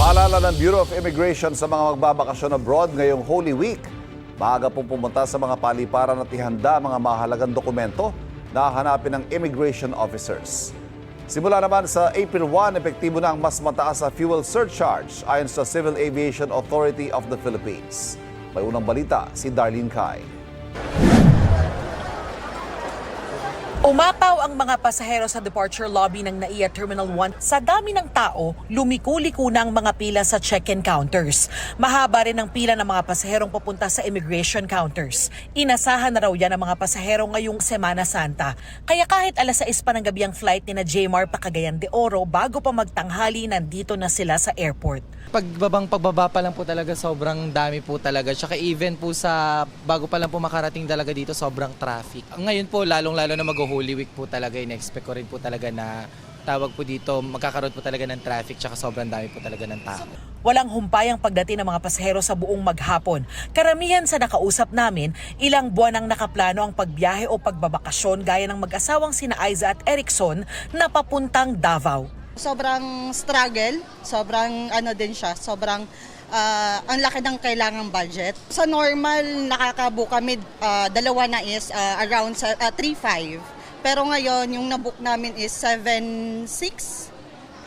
Paalala ng Bureau of Immigration sa mga magbabakasyon abroad ngayong Holy Week. Maaga pong pumunta sa mga paliparan at ihanda mga mahalagang dokumento na hahanapin ng immigration officers. Simula naman sa April 1, epektibo na ang mas mataas na fuel surcharge ayon sa Civil Aviation Authority of the Philippines. May unang balita si Darlene Kai. Umapaw ang mga pasahero sa departure lobby ng NAIA Terminal 1. Sa dami ng tao, lumiko-liko na ang mga pila sa check-in counters. Mahaba rin ang pila ng mga pasaherong papunta sa immigration counters. Inasahan na raw yan ang mga pasahero ngayong Semana Santa. Kaya kahit alas 6 pa ng gabi ang flight ni na Jmar pa Cagayan de Oro, bago pa magtanghali, nandito na sila sa airport. Pagbaba pa lang po talaga, sobrang dami po talaga. Tsaka even po sa bago pa lang po makarating talaga dito, sobrang traffic. Ngayon po, lalong-lalo na mag-Holy Week po talaga, in-expect ko rin po talaga na tawag po dito, magkakaroon po talaga ng traffic, tsaka sobrang dami po talaga ng tao. Walang humpay ang pagdating ng mga pasahero sa buong maghapon. Karamihan sa nakausap namin, ilang buwan ang nakaplano ang pagbiyahe o pagbabakasyon gaya ng mag-asawang sina Aiza at Erickson na papuntang Davao. Sobrang struggle, sobrang din siya, sobrang ang laki ng kailangang budget. Sa normal, nakakabook kami, dalawa na is around 3.5. Pero ngayon, yung nabook namin is 7.6.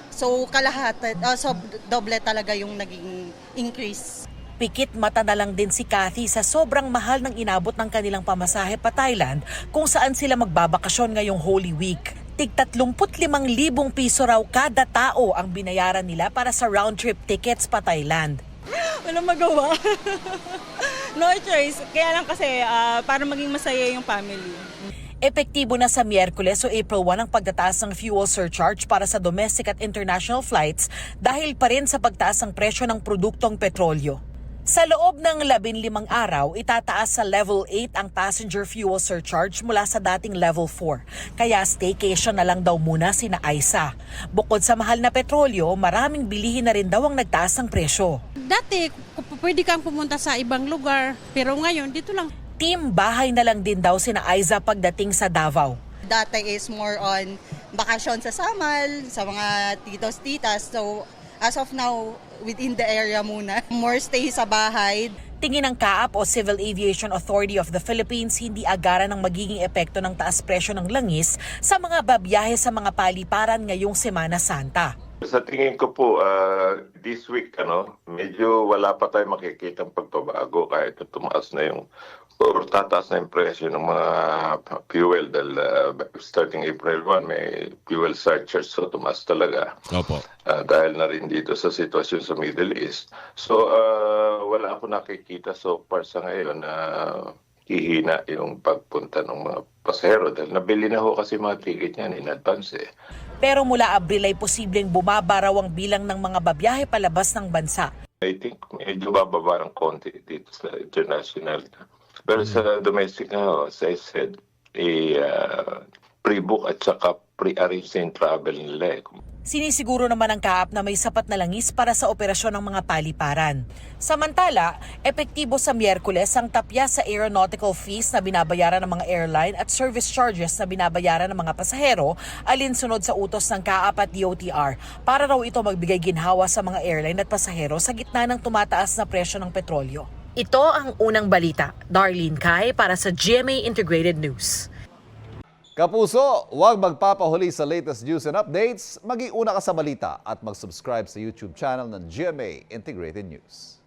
So kalahati, so doble talaga yung naging increase. Pikit mata na lang din si Kathy sa sobrang mahal ng inabot ng kanilang pamasahe pa Thailand kung saan sila magbabakasyon ngayong Holy Week. Tig 35,000 piso raw kada tao ang binayaran nila para sa round-trip tickets pa Thailand. Walang magawa. No choice. Kaya lang kasi para maging masaya yung family. Epektibo na sa Miyerkules o April 1 ang pagtataas ng fuel surcharge para sa domestic at international flights dahil pa rin sa pagtaas ng presyo ng produktong petrolyo. Sa loob ng 15 araw, itataas sa level 8 ang passenger fuel surcharge mula sa dating level 4. Kaya staycation na lang daw muna sina Aiza. Bukod sa mahal na petrolyo, maraming bilihin na rin daw ang nagtaas ng presyo. Dati, pwede kang pumunta sa ibang lugar, pero ngayon dito lang. Team bahay na lang din daw sina Aiza pagdating sa Davao. Dati is more on bakasyon sa Samal, sa mga titos, titas. So as of now, within the area muna. More stay sa bahay. Tingin ng CAAP o Civil Aviation Authority of the Philippines, hindi agaran ang magiging epekto ng taas presyo ng langis sa mga babiyahe sa mga paliparan ngayong Semana Santa. Sa tingin ko po, this week, medyo wala pa tayong makikitang pagbabago kahit tumaas na yung or tataas na yung presyo ng mga fuel dahil starting April 1 may fuel surcharge, so tumaas talaga. Opo. Dahil na rin dito sa sitwasyon sa Middle East. So wala ako nakikita so far sa ngayon na hihina yung pagpunta ng mga pasahero dahil nabili na ho kasi mga ticket niyan in advance eh. Pero mula Abril ay posibleng bumaba raw ang bilang ng mga babiyahe palabas ng bansa. I think medyo bababa ng konti dito sa international. Pero sa domestic nga, as I said, pre-book at saka pre-arrange yung travel nila. Sinisiguro naman ng CAAP na may sapat na langis para sa operasyon ng mga paliparan. Samantala, epektibo sa Miyerkules ang tapya sa aeronautical fees na binabayaran ng mga airline at service charges na binabayaran ng mga pasahero alinsunod sa utos ng CAAP at DOTR para raw ito magbigay ginhawa sa mga airline at pasahero sa gitna ng tumataas na presyo ng petrolyo. Ito ang unang balita. Darlene Kai para sa GMA Integrated News. Kapuso, huwag magpapahuli sa latest news and updates. Mag-iuna ka sa balita at mag-subscribe sa YouTube channel ng GMA Integrated News.